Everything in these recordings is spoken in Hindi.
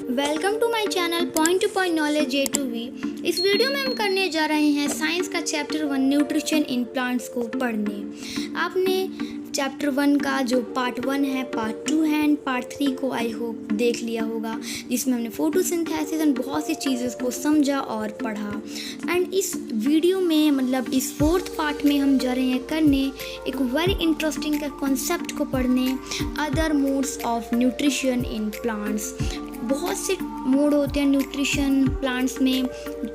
Welcome to my channel point to point knowledge A to V. इस वीडियो में हम करने जा रहे हैं साइंस का चैप्टर 1 न्यूट्रिशन इन प्लांट्स को पढ़ने। आपने चैप्टर 1 का जो पार्ट 1 है, पार्ट 2 है एंड पार्ट 3 को आई होप देख लिया होगा, जिसमें हमने फोटोसिंथेसिस एंड बहुत सी चीज़ों को समझा और पढ़ा। एंड इस वीडियो में मतलब इस 4th पार्ट में हम जा रहे हैं करने एक वेरी इंटरेस्टिंग का कॉन्सेप्ट को पढ़ने, other modes of nutrition in plants. बहुत से मोड होते हैं न्यूट्रिशन प्लांट्स में,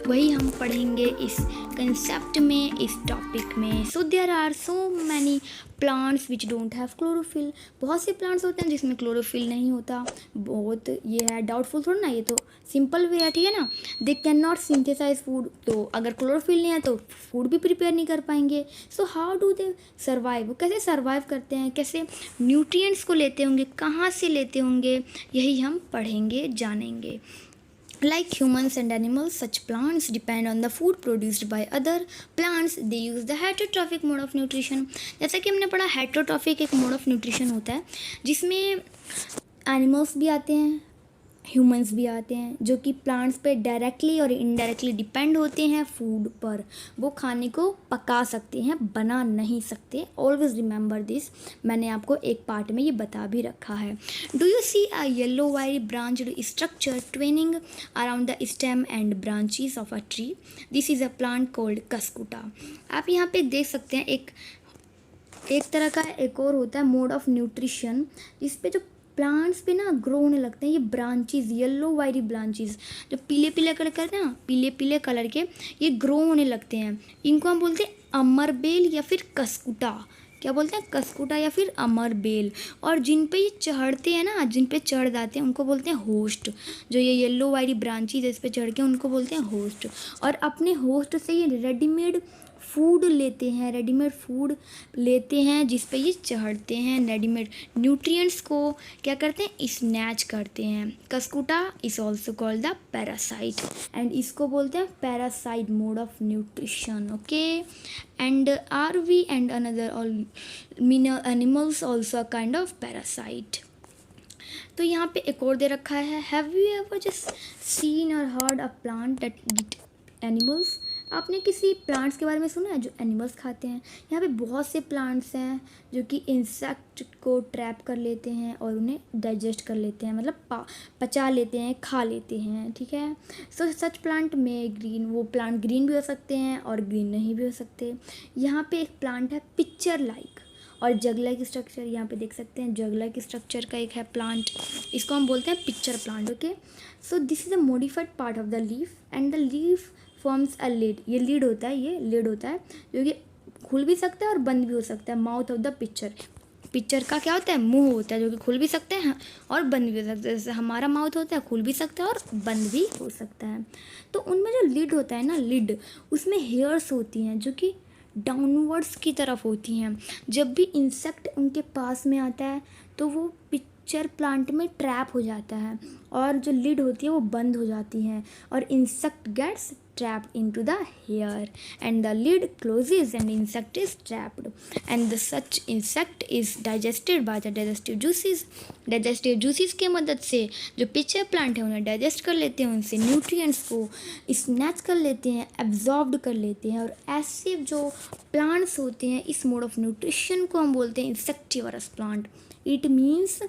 वही हम पढ़ेंगे इस कंसेप्ट में, इस टॉपिक में। So there are so many plants which don't have chlorophyll. बहुत से प्लांट्स होते हैं जिसमें क्लोरोफिल नहीं होता। बहुत ये है डाउटफुल थोड़ा ना, ये तो सिंपल वे है, ठीक है ना। They can not synthesise food, तो अगर क्लोरोफिल नहीं है तो फूड भी प्रिपेयर नहीं कर पाएंगे। So how do they survive, वो कैसे सर्वाइव करते हैं, कैसे न्यूट्रिएंट्स को लेते होंगे, कहाँ से लेते होंगे, यही हम पढ़ेंगे, जानेंगे। Like humans and animals, such plants depend on the food produced by other plants. They use the heterotrophic mode of nutrition. जैसा कि हमने पढ़ा, heterotrophic एक mode of nutrition होता है जिसमें एनिमल्स भी आते हैं, ह्यूमंस भी आते हैं, जो कि प्लांट्स पे डायरेक्टली और इनडायरेक्टली डिपेंड होते हैं फूड पर। वो खाने को पका सकते हैं, बना नहीं सकते। ऑलवेज रिमेंबर दिस, मैंने आपको एक पार्ट में ये बता भी रखा है। Do you see a yellow wiry branched structure twining around the stem and branches of a tree? This is a plant called Cuscuta. आप यहाँ पे देख सकते हैं एक तरह का एक और होता है मोड ऑफ न्यूट्रिशन, जिस पे जो प्लांट्स पे ना ग्रो होने लगते हैं ये ब्रांचेस, येलो वाइरी ब्रांचेस, जो पीले पीले कलर करते हैं ना, पीले पीले कलर के, ये ग्रो होने लगते हैं। इनको हम बोलते हैं अमरबेल या फिर कस्कुटा। क्या बोलते हैं? कस्कुटा या फिर अमरबेल। और जिन पे ये चढ़ते हैं ना, जिन पे चढ़ जाते हैं उनको बोलते हैं होस्ट। जो ये येलो वाइरी ब्रांचेस इस पे चढ़ के उनको बोलते हैं होस्ट। और अपने होस्ट से ये रेडीमेड फूड लेते हैं जिस पे ये चढ़ते हैं। रेडीमेड न्यूट्रिएंट्स को क्या करते हैं? स्नैच करते हैं। Cuscuta is also called the parasite and इसको बोलते हैं parasite mode of nutrition. Okay, and are we and another all animals also a kind of parasite. तो यहाँ पे एक और दे रखा है, have you ever just seen और heard a plant that eat animals? आपने किसी प्लांट्स के बारे में सुना है जो एनिमल्स खाते हैं? यहाँ पे बहुत से प्लांट्स हैं जो कि इंसेक्ट को ट्रैप कर लेते हैं और उन्हें डाइजेस्ट कर लेते हैं, मतलब पचा लेते हैं, खा लेते हैं, ठीक है। सो सच प्लांट में ग्रीन, वो प्लांट ग्रीन भी हो सकते हैं और ग्रीन नहीं भी हो सकते। यहाँ पे एक प्लांट है पिक्चर लाइक और जग लाइक स्ट्रक्चर, यहाँ पे देख सकते हैं जग लाइक स्ट्रक्चर का एक है प्लांट, इसको हम बोलते हैं pitcher plant. Okay, so this is a modified part of the leaf and the leaf forms a lid. ये लीड होता है, ये लिड होता है जो कि खुल भी सकता है और बंद भी हो सकता है। Mouth of the picture, picture का क्या होता है? मुंह होता है जो कि खुल भी सकते हैं और बंद भी हो सकता है। जैसे हमारा माउथ होता है, खुल भी सकता है और बंद भी हो सकता है। तो उनमें जो लिड होता है ना, लिड, उसमें हेयर्स होती हैं जो कि डाउनवर्ड्स की तरफ होती हैं। जब भी इंसेक्ट उनके पास में आता है तो वो पिक्चर प्लांट में ट्रैप हो जाता है और जो लिड होती है वो बंद हो जाती है और insect gets trapped into the hair and the lid closes and insect is trapped and the such insect is digested by the digestive juices. digestive juices के मदद से जो पिक्चर प्लांट है उन्हें डाइजेस्ट कर लेते हैं, उनसे न्यूट्रिएंट्स को स्नैच कर लेते हैं, एब्जॉर्ब्ड कर लेते हैं। और ऐसे जो प्लांट्स होते हैं इस मोड ऑफ न्यूट्रिशन को हम बोलते हैं insectivorous plant. It means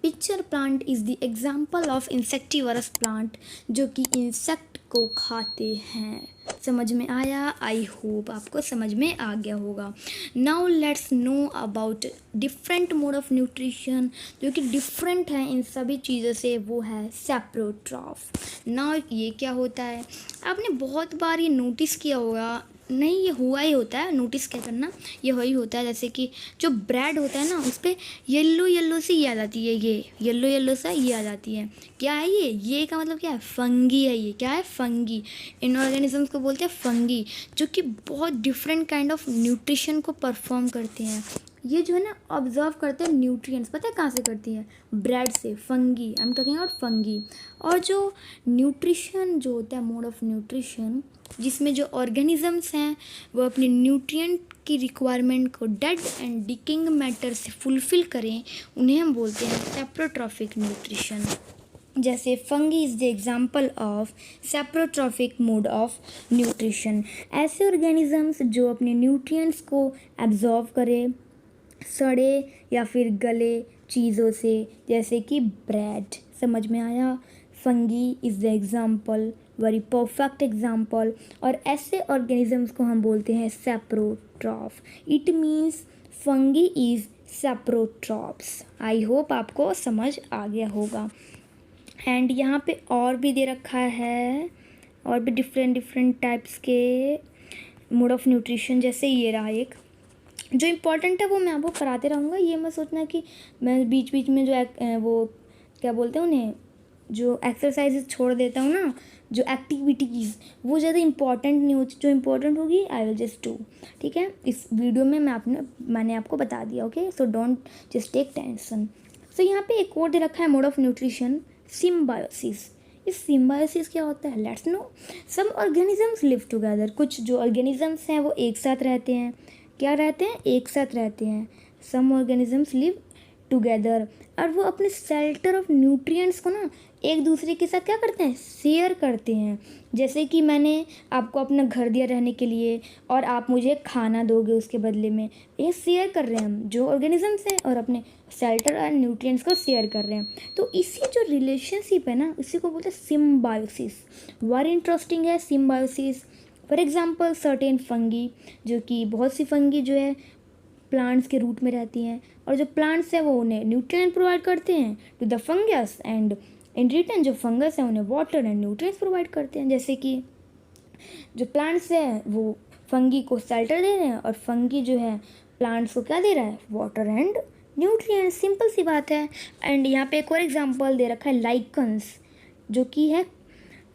pitcher plant is the example of insectivorous plant जो कि इंसेक्ट को खाते हैं। समझ में आया? आई होप आपको समझ में आ गया होगा। Now let's know about different mode of nutrition जो कि डिफरेंट है इन सभी चीज़ों से, वो है सेप्रोट्रॉफ। नाउ ये क्या होता है? आपने बहुत बार ये नोटिस किया होगा, नहीं ये हुआ ही होता है, नोटिस क्या करना, ये वही होता है। जैसे कि जो ब्रेड होता है ना, उस पर येलो येलो सी ये आ जाती है, ये येलो येलो सा ये आ जाती है। क्या है ये का मतलब क्या है? फंगी है। ये क्या है? फंगी। इन ऑर्गेनिजम्स को बोलते हैं फंगी, जो कि बहुत डिफरेंट काइंड ऑफ न्यूट्रिशन को परफॉर्म करते हैं। ये जो है ना ऑब्जर्व करते हैं न्यूट्रिएंट्स, पता है कहाँ से करती है? ब्रेड से। Fungi, I am talking about fungi. और जो न्यूट्रिशन जो होता है मोड ऑफ न्यूट्रिशन, जिसमें जो ऑर्गेनिजम्स हैं वो अपने न्यूट्रिएंट की रिक्वायरमेंट को डेड एंड डिकिंग मैटर से फुलफ़िल करें, उन्हें हम बोलते हैं सेप्रोट्रॉफिक न्यूट्रिशन। जैसे fungi is the example of saprotrophic mode of nutrition. ऐसे ऑर्गेनिजम्स जो अपने न्यूट्रिएंट्स को एब्जॉर्व करे सड़े या फिर गले चीज़ों से, जैसे कि ब्रेड। समझ में आया? Fungi is the example, very perfect example. और ऐसे ऑर्गेनिजम्स को हम बोलते हैं saprotroph. It means fungi is saprotrophs. I hope आपको समझ आ गया होगा। एंड यहाँ पे और भी दे रखा है, और भी डिफरेंट डिफरेंट टाइप्स के मोड ऑफ न्यूट्रिशन। जैसे ये रहा एक, जो इम्पोर्टेंट है वो मैं आपको कराते रहूँगा। ये मत सोचना कि मैं बीच बीच में जो वो क्या बोलते हैं उन्हें, जो एक्सरसाइज छोड़ देता हूँ ना, जो एक्टिविटीज़, वो ज़्यादा इंपॉर्टेंट नहीं होती। जो इम्पोर्टेंट होगी आई विल जस्ट डू। ठीक है, इस वीडियो में मैंने आपको बता दिया। Okay, so don't just take tension. So यहाँ पे एक और दे रखा है मोड ऑफ न्यूट्रिशन, सिम्बायोसिस। इस सिम्बायोसिस क्या होता है, let's know. Some organisms live together. कुछ जो ऑर्गेनिजम्स हैं वो एक साथ रहते हैं। क्या रहते हैं? एक साथ रहते हैं। सम ऑर्गेनिजम्स लिव टुगेदर, और वो अपने शेल्टर ऑफ न्यूट्रिएंट्स को ना एक दूसरे के साथ क्या करते हैं, शेयर करते हैं। जैसे कि मैंने आपको अपना घर दिया रहने के लिए, और आप मुझे खाना दोगे उसके बदले में। ये शेयर कर रहे हैं हम, जो ऑर्गेनिजम्स हैं और अपने शेल्टर और न्यूट्रिएंट्स को शेयर कर रहे हैं। तो इसी जो रिलेशनशिप है ना, इसी को बोलते हैं सिम्बायोसिस। वेरी इंटरेस्टिंग है symbiosis. For example certain fungi, जो कि बहुत सी फंगी जो है प्लांट्स के रूट में रहती हैं, और जो प्लांट्स हैं वो उन्हें न्यूट्रिएंट प्रोवाइड करते हैं to the fungus, and in return जो फंगस है उन्हें वाटर एंड न्यूट्रिएंट्स प्रोवाइड करते हैं। जैसे कि जो प्लांट्स हैं वो फंगी को शेल्टर दे रहे हैं, और फंगी जो है प्लांट्स को क्या दे रहा है, वाटर एंड न्यूट्रिएंट्स। सिंपल सी बात है। एंड यहाँ पे एक और एग्जांपल दे रखा है, लाइकन्स, जो कि है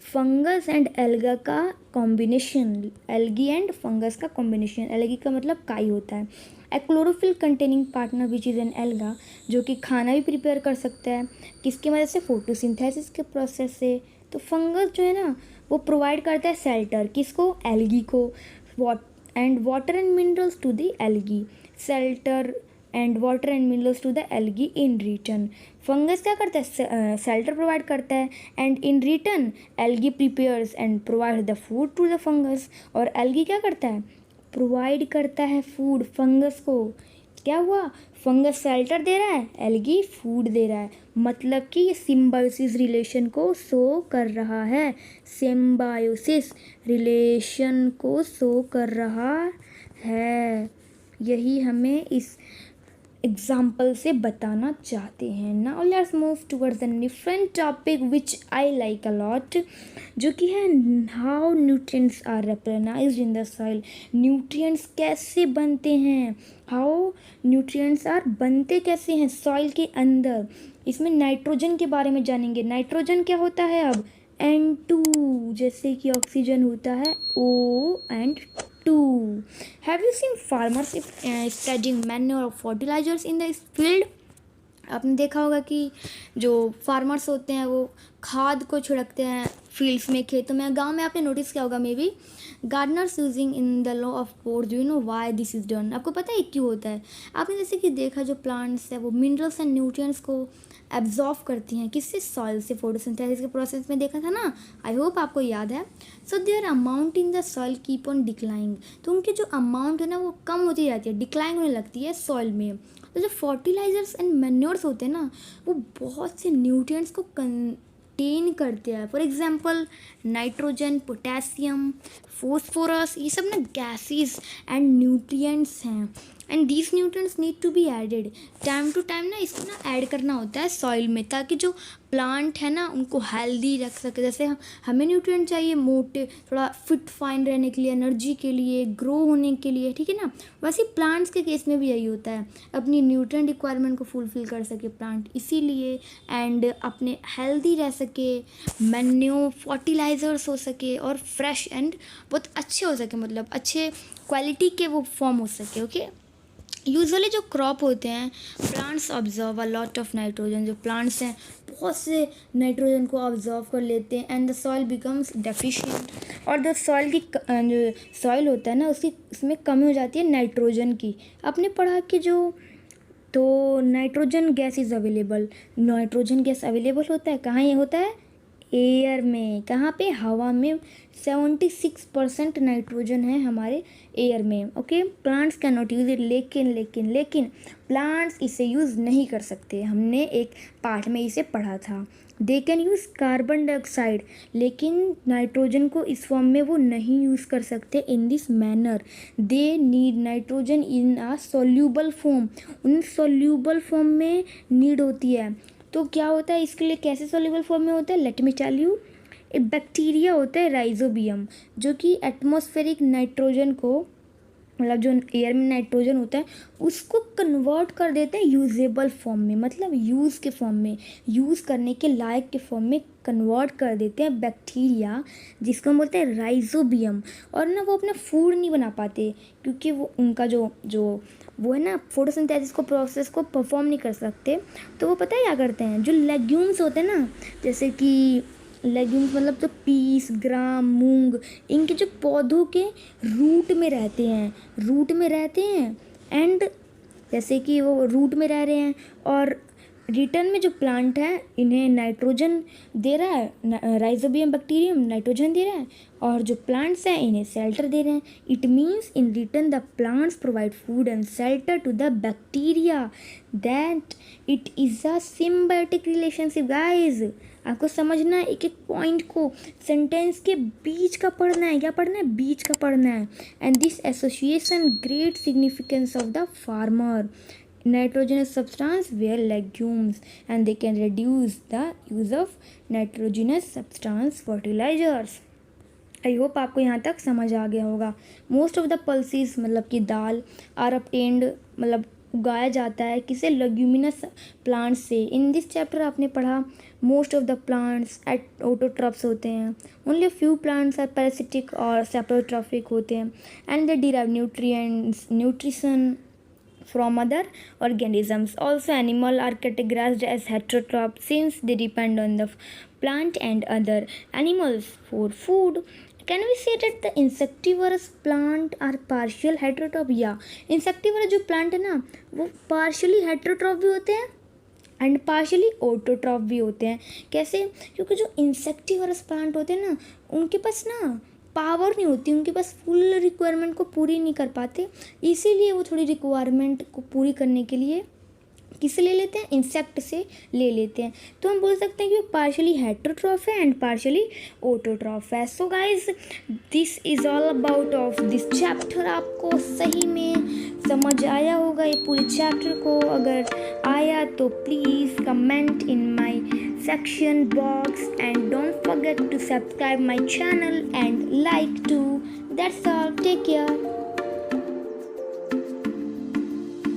फंगस एंड एल्गा का कॉम्बिनेशन। एल्गी एंड फंगस का कॉम्बिनेशन। एल्गी का मतलब काई होता है। A chlorophyll containing partner which is an alga, जो कि खाना भी प्रिपेयर कर सकता है। किसकी मदद से? फोटोसिंथेसिस के प्रोसेस से। तो फंगस जो है ना वो प्रोवाइड करता है शेल्टर, किसको? एल्गी को। Water and minerals to the algae. Shelter and water and minerals to the algae in return. Fungus क्या करता है? शेल्टर प्रोवाइड करता है, and in return algae prepares and provide the food to the fungus. और एल्गी क्या करता है? प्रोवाइड करता है फूड फंगस को। क्या हुआ? फंगस शेल्टर दे रहा है, एल्गी फूड दे रहा है। मतलब कि ये सिम्बायोसिस रिलेशन को शो कर रहा है। सिम्बायोसिस रिलेशन को शो कर रहा है। यही हमें इस एग्जाम्पल से बताना चाहते हैं। Now let's move towards the different topic which I like a lot, जो कि है how nutrients are recognised in the soil. Nutrients कैसे बनते हैं, हाउ न्यूट्रिएंट्स आर बनते कैसे हैं सॉइल के अंदर। इसमें नाइट्रोजन के बारे में जानेंगे। नाइट्रोजन क्या होता है अब? N2, जैसे कि ऑक्सीजन होता है O and 2. Have you seen farmers spreading manure or fertilizers in the field? आपने देखा होगा कि जो फार्मर्स होते हैं वो खाद को छिड़कते हैं फील्ड्स में, खेतों में। गांव में आपने नोटिस किया होगा may be. Gardner's using in the law of pores, do you know why this is done? आपको पता है क्यों होता है? आपने जैसे कि देखा जो प्लांट्स है वो मिनरल्स एंड न्यूट्रिएंट्स को एब्जॉर्व करती हैं, किससे? सॉइल से। फोटोसिंथेसिस के प्रोसेस में देखा था ना, आई होप आपको याद है। So their amount in the soil keep on declining. तो उनकी जो अमाउंट है ना वो कम होती जाती है, डिक्लाइन होने लगती है सॉइल में। तो जो फर्टिलाइजर्स एंड मैन्योर्स होते हैं ना वो बहुत से न्यूट्रिएंट्स को कंटेन करते हैं। For example nitrogen, potassium, phosphorus, ये सब ना गैसेस एंड न्यूट्रिएंट्स हैं। And these nutrients need to be added time to time ना, इसको ना ऐड करना होता है सॉइल में, ताकि जो प्लांट है ना उनको हेल्दी रख सके। जैसे हमें न्यूट्रिएंट चाहिए मोटे, थोड़ा फिट फाइन रहने के लिए, एनर्जी के लिए, ग्रो होने के लिए, ठीक है ना। वैसे प्लांट्स के केस में भी यही होता है, अपनी न्यूट्रिएंट रिक्वायरमेंट को फुलफिल कर सके प्लांट, इसीलिए एंड अपने हेल्दी रह सके, मैन्योर फर्टिलाइजर्स हो सके और फ्रेश एंड बहुत अच्छे हो सके, मतलब अच्छे क्वालिटी के वो फॉर्म हो सके। ओके, यूजुअली जो क्रॉप होते हैं plants observe a lot of nitrogen. जो प्लांट्स हैं बहुत से नाइट्रोजन को ऑब्जर्व कर लेते हैं, and the soil becomes deficient. और जो सॉइल की जो सॉइल होता है ना उसकी उसमें कमी हो जाती है नाइट्रोजन की। आपने पढ़ा कि जो तो nitrogen gas is available, nitrogen gas available होता है कहाँ, ये होता है एयर में, कहाँ पे, हवा में। 76% नाइट्रोजन है हमारे एयर में। Okay, plants can not use it, लेकिन लेकिन लेकिन प्लांट्स इसे यूज़ नहीं कर सकते, हमने एक पार्ट में इसे पढ़ा था। They can use carbon dioxide, लेकिन नाइट्रोजन को इस फॉर्म में वो नहीं यूज़ कर सकते in this manner. They need nitrogen in a soluble form, उन सॉल्यूबल फॉर्म में नीड होती है। तो क्या होता है इसके लिए, कैसे सॉल्यूबल फॉर्म में होता है, लेट मी टेल यू। एक बैक्टीरिया होता है राइजोबियम, जो कि एटमॉस्फेरिक नाइट्रोजन को, मतलब जो एयर में नाइट्रोजन होता है उसको कन्वर्ट कर देते हैं यूजेबल फॉर्म में, मतलब यूज़ के फॉर्म में, यूज़ करने के लायक के फॉर्म में कन्वर्ट कर देते हैं बैक्टीरिया, जिसको हम बोलते हैं राइजोबियम। और ना वो अपना फूड नहीं बना पाते, क्योंकि वो उनका जो जो वो है ना फोटोसिंथेसिस को, प्रोसेस को परफॉर्म नहीं कर सकते। तो वो पता है क्या करते हैं, जो लेग्यूम्स होते हैं ना, जैसे कि लेग्यूम्स मतलब जो पीस, ग्राम, मूंग, इनके जो पौधों के रूट में रहते हैं, रूट में रहते हैं, एंड जैसे कि वो रूट में रह रहे हैं और रिटर्न में जो प्लांट है इन्हें नाइट्रोजन दे रहा है, राइजोबियम बैक्टीरियम नाइट्रोजन दे रहा है, और जो प्लांट्स हैं इन्हें शेल्टर दे रहे हैं। It means in return the plants provide food and shelter to the bacteria, that it is a symbiotic relationship. Guys आपको समझना है एक एक पॉइंट को, सेंटेंस के बीच का पढ़ना है, क्या पढ़ना है, बीच का पढ़ना है। And this association great significance of the farmer, nitrogenous substance were legumes and they can reduce the use of nitrogenous substance fertilizers। I hope आपको यहाँ तक समझ आ गया होगा। मोस्ट ऑफ द पल्सीज मतलब कि दाल आर obtained, मतलब उगाया जाता है किसे, लेग्यूमिनस प्लांट्स से। इन दिस चैप्टर आपने पढ़ा most of the plants at autotrophs होते हैं, only few plants are parasitic और सेप्रोट्रॉफिक होते हैं, and they derive nutrition from other organisms. Also animal are categorized as heterotroph since they depend on the plant and other animals for food. Can we say that the insectivorous plant are partial heterotroph? या insectivorous जो plant है ना वो partially heterotroph भी होते हैं एंड पार्शली ऑटोट्रॉफ भी होते हैं। कैसे, क्योंकि जो इंसेक्टिवरस प्लांट होते हैं ना उनके पास ना पावर नहीं होती, उनके पास फुल रिक्वायरमेंट को पूरी नहीं कर पाते, इसीलिए वो थोड़ी रिक्वायरमेंट को पूरी करने के लिए किससे ले लेते हैं, इंसेक्ट से ले लेते हैं। तो हम बोल सकते हैं कि वो पार्शली हेटरोट्रॉफ है एंड पार्शली ऑटोट्रॉफ है। So guys this is all about of this chapter. आपको सही में समझ आया होगा ये पूरे चैप्टर को, अगर आया तो please comment in my section box and don't forget to subscribe my channel and like too. That's all, take care.